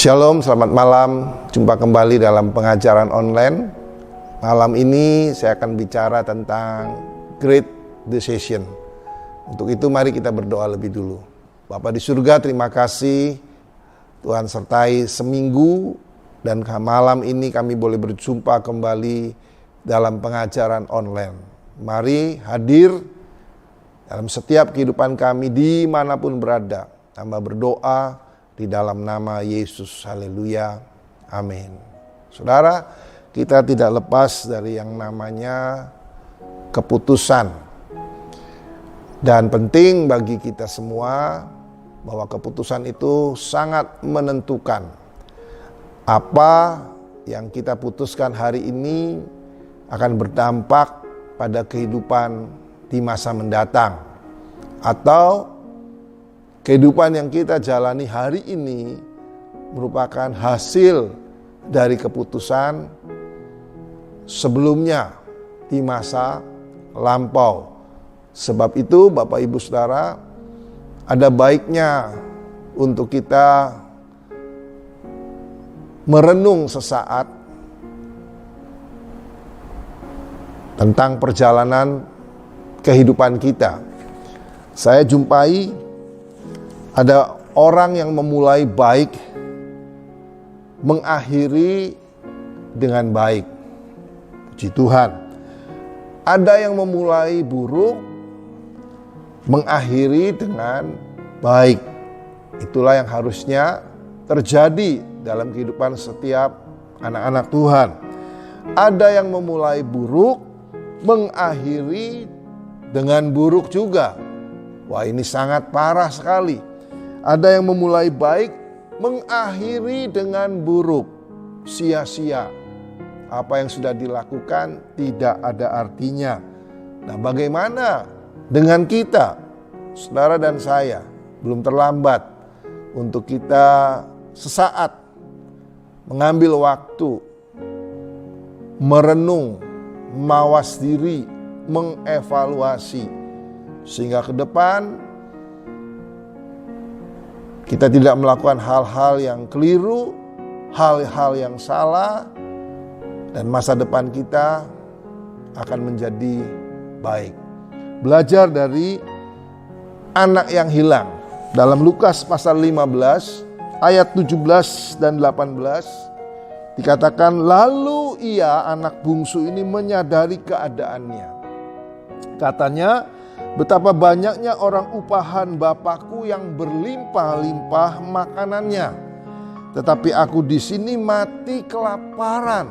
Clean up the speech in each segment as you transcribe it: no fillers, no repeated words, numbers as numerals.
Shalom, selamat malam. Jumpa kembali dalam pengajaran online. Malam ini saya akan bicara tentang great decision. Untuk itu mari kita berdoa lebih dulu. Bapa di surga, terima kasih Tuhan sertai seminggu dan malam ini kami boleh berjumpa kembali dalam pengajaran online. Mari hadir dalam setiap kehidupan kami dimanapun berada. Hamba berdoa di dalam nama Yesus, haleluya, amin. Saudara, kita tidak lepas dari yang namanya keputusan. Dan penting bagi kita semua bahwa keputusan itu sangat menentukan. Apa yang kita putuskan hari ini akan berdampak pada kehidupan di masa mendatang. Atau kehidupan yang kita jalani hari ini merupakan hasil dari keputusan sebelumnya di masa lampau. Sebab itu Bapak Ibu Saudara, ada baiknya untuk kita merenung sesaat tentang perjalanan kehidupan kita. Saya jumpai ada orang yang memulai baik, mengakhiri dengan baik. Puji Tuhan. Ada yang memulai buruk, mengakhiri dengan baik. Itulah yang harusnya terjadi dalam kehidupan setiap anak-anak Tuhan. Ada yang memulai buruk, mengakhiri dengan buruk juga. Wah, ini sangat parah sekali. Ada yang memulai baik, mengakhiri dengan buruk, sia-sia. Apa yang sudah dilakukan tidak ada artinya. Nah, bagaimana dengan kita, saudara dan saya? Belum terlambat untuk kita sesaat mengambil waktu, merenung, mawas diri, mengevaluasi. Sehingga ke depan kita tidak melakukan hal-hal yang keliru, hal-hal yang salah, dan masa depan kita akan menjadi baik. Belajar dari anak yang hilang. Dalam Lukas pasal 15 ayat 17 dan 18 dikatakan, lalu ia anak bungsu ini menyadari keadaannya. Katanya, betapa banyaknya orang upahan Bapakku yang berlimpah-limpah makanannya, tetapi aku di sini mati kelaparan.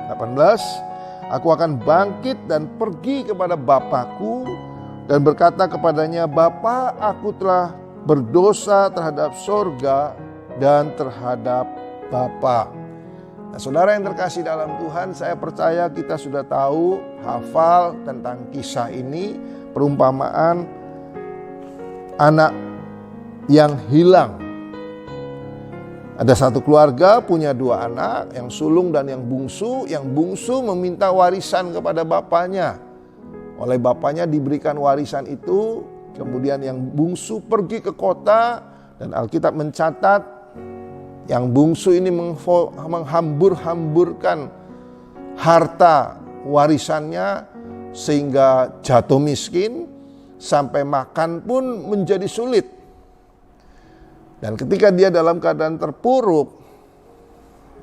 18, aku akan bangkit dan pergi kepada Bapakku dan berkata kepadanya, Bapa, aku telah berdosa terhadap sorga dan terhadap Bapa. Nah, saudara yang terkasih dalam Tuhan, saya percaya kita sudah tahu, hafal tentang kisah ini. Perumpamaan anak yang hilang. Ada satu keluarga punya dua anak, yang sulung dan yang bungsu. Yang bungsu meminta warisan kepada bapaknya. Oleh bapaknya diberikan warisan itu. Kemudian yang bungsu pergi ke kota, dan Alkitab mencatat yang bungsu ini menghambur-hamburkan harta warisannya sehingga jatuh miskin, sampai makan pun menjadi sulit. Dan ketika dia dalam keadaan terpuruk,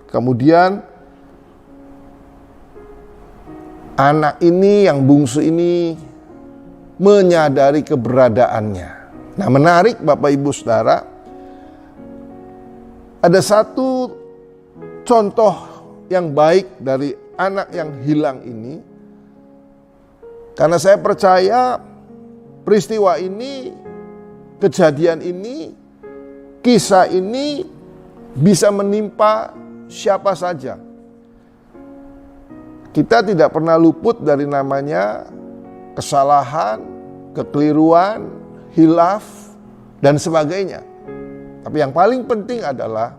kemudian anak ini yang bungsu ini menyadari keberadaannya. Nah, menarik Bapak Ibu Saudara, ada satu contoh yang baik dari anak yang hilang ini. Karena saya percaya peristiwa ini, kejadian ini, kisah ini bisa menimpa siapa saja. Kita tidak pernah luput dari namanya kesalahan, kekeliruan, hilaf, dan sebagainya. Tapi yang paling penting adalah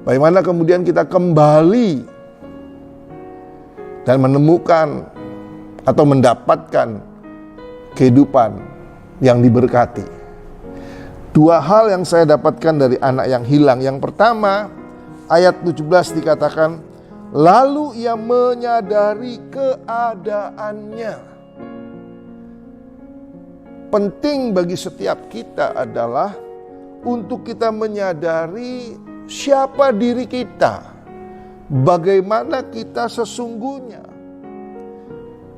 bagaimana kemudian kita kembali dan menemukan atau mendapatkan kehidupan yang diberkati. Dua hal yang saya dapatkan dari anak yang hilang. Yang pertama, ayat 17 dikatakan, lalu ia menyadari keadaannya. Penting bagi setiap kita adalah untuk kita menyadari siapa diri kita, bagaimana kita sesungguhnya.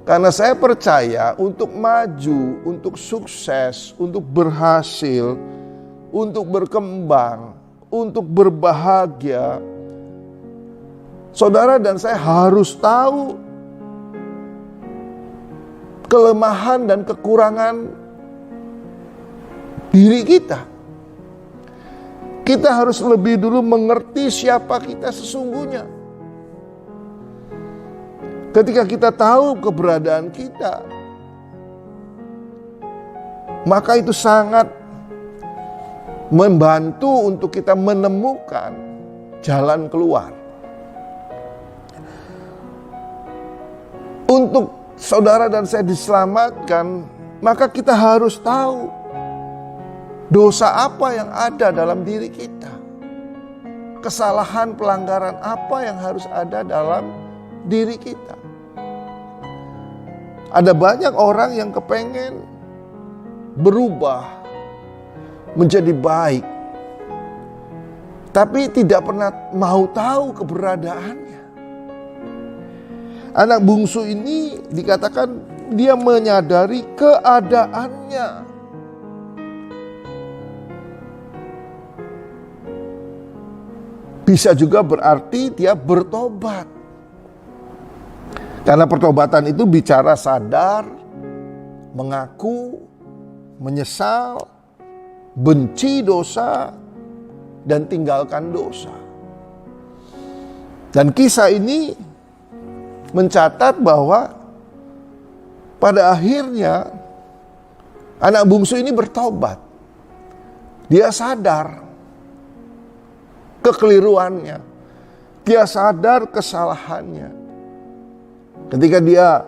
Karena saya percaya untuk maju, untuk sukses, untuk berhasil, untuk berkembang, untuk berbahagia, saudara dan saya harus tahu kelemahan dan kekurangan diri kita. Kita harus lebih dulu mengerti siapa kita sesungguhnya. Ketika kita tahu keberadaan kita, maka itu sangat membantu untuk kita menemukan jalan keluar. Untuk saudara dan saya diselamatkan, maka kita harus tahu dosa apa yang ada dalam diri kita. Kesalahan, pelanggaran apa yang harus ada dalam diri kita. Ada banyak orang yang kepengen berubah menjadi baik, tapi tidak pernah mau tahu keberadaannya. Anak bungsu ini dikatakan dia menyadari keadaannya. Bisa juga berarti dia bertobat. Karena pertobatan itu bicara sadar, mengaku, menyesal, benci dosa, dan tinggalkan dosa. Dan kisah ini mencatat bahwa pada akhirnya anak bungsu ini bertobat. Dia sadar kekeliruannya. Dia sadar kesalahannya. Ketika dia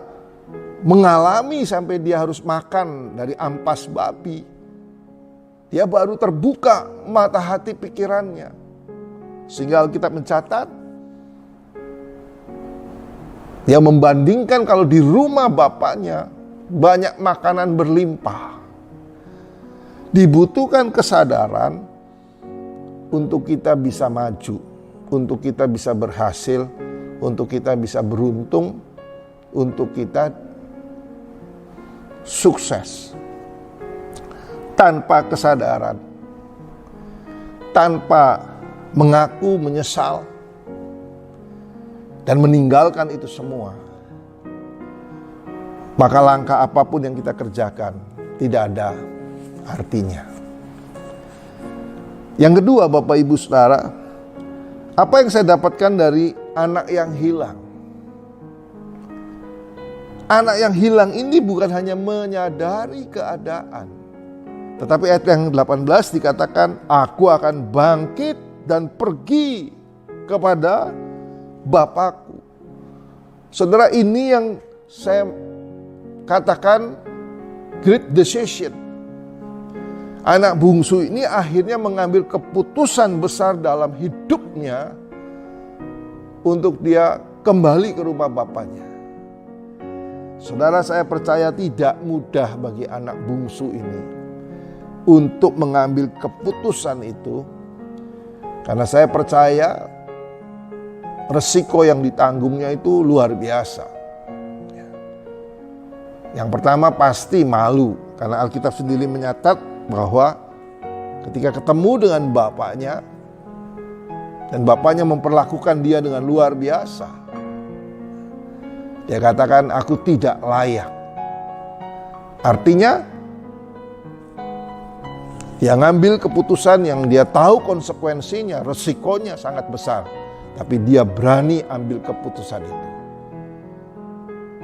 mengalami sampai dia harus makan dari ampas babi, dia baru terbuka mata hati pikirannya. Sehingga Alkitab mencatat, dia membandingkan kalau di rumah bapaknya banyak makanan berlimpah. Dibutuhkan kesadaran untuk kita bisa maju, untuk kita bisa berhasil, untuk kita bisa beruntung, untuk kita sukses. Tanpa kesadaran, tanpa mengaku menyesal, dan meninggalkan itu semua, maka langkah apapun yang kita kerjakan tidak ada artinya. Yang kedua, Bapak Ibu Saudara, apa yang saya dapatkan dari anak yang hilang? Anak yang hilang ini bukan hanya menyadari keadaan, tetapi ayat yang 18 dikatakan, aku akan bangkit dan pergi kepada Bapakku. Saudara, ini yang saya katakan great decision. Anak bungsu ini akhirnya mengambil keputusan besar dalam hidupnya untuk dia kembali ke rumah bapaknya. Saudara, saya percaya tidak mudah bagi anak bungsu ini untuk mengambil keputusan itu, karena saya percaya resiko yang ditanggungnya itu luar biasa. Yang pertama pasti malu, karena Alkitab sendiri menyatat bahwa ketika ketemu dengan bapaknya dan bapaknya memperlakukan dia dengan luar biasa, dia katakan, aku tidak layak. Artinya dia ngambil keputusan yang dia tahu konsekuensinya, resikonya sangat besar, tapi dia berani ambil keputusan itu.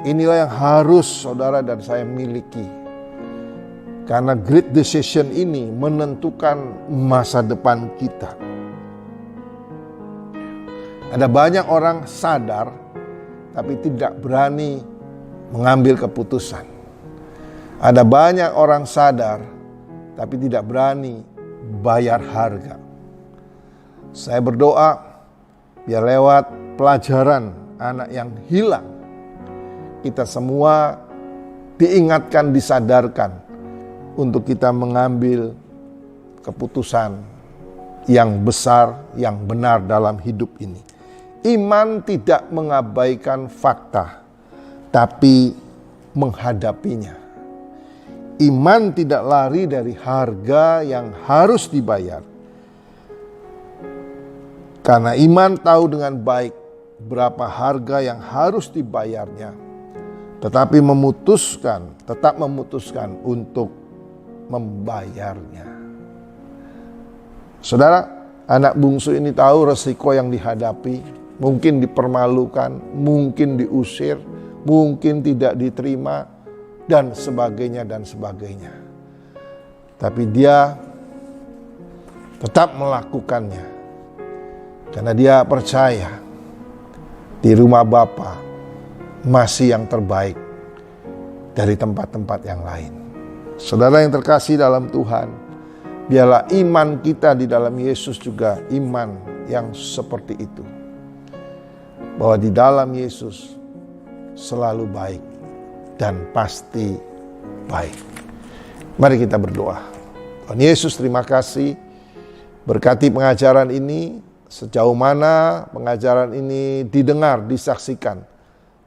Inilah yang harus saudara dan saya miliki. Karena great decision ini menentukan masa depan kita. Ada banyak orang sadar tapi tidak berani mengambil keputusan. Ada banyak orang sadar tapi tidak berani berbayar harga. Saya berdoa biar lewat pelajaran anak yang hilang, kita semua diingatkan, disadarkan untuk kita mengambil keputusan yang besar, yang benar dalam hidup ini. Iman tidak mengabaikan fakta, tapi menghadapinya. Iman tidak lari dari harga yang harus dibayar. Karena iman tahu dengan baik berapa harga yang harus dibayarnya, tetapi tetap memutuskan untuk membayarnya. Saudara, anak bungsu ini tahu resiko yang dihadapi, mungkin dipermalukan, mungkin diusir, mungkin tidak diterima, dan sebagainya dan sebagainya. Tapi dia tetap melakukannya karena dia percaya di rumah Bapa masih yang terbaik dari tempat-tempat yang lain. Saudara yang terkasih dalam Tuhan, biarlah iman kita di dalam Yesus juga iman yang seperti itu. Bahwa di dalam Yesus selalu baik dan pasti baik. Mari kita berdoa. Tuhan Yesus, terima kasih. Berkati pengajaran ini, sejauh mana pengajaran ini didengar, disaksikan.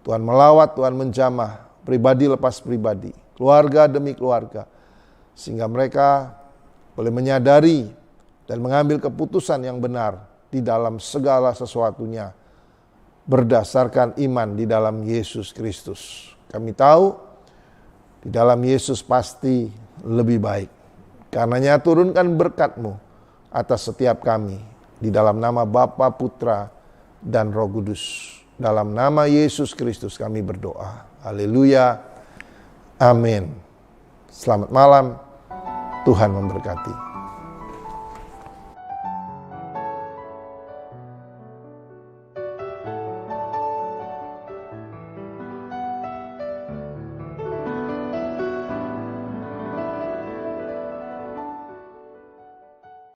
Tuhan melawat, Tuhan menjamah, pribadi lepas pribadi, keluarga demi keluarga, sehingga mereka boleh menyadari dan mengambil keputusan yang benar di dalam segala sesuatunya berdasarkan iman di dalam Yesus Kristus. Kami tahu di dalam Yesus pasti lebih baik. Karenanya turunkan berkat-Mu atas setiap kami di dalam nama Bapa, Putra, dan Roh Kudus. Dalam nama Yesus Kristus kami berdoa. Haleluya. Amin. Selamat malam. Tuhan memberkati.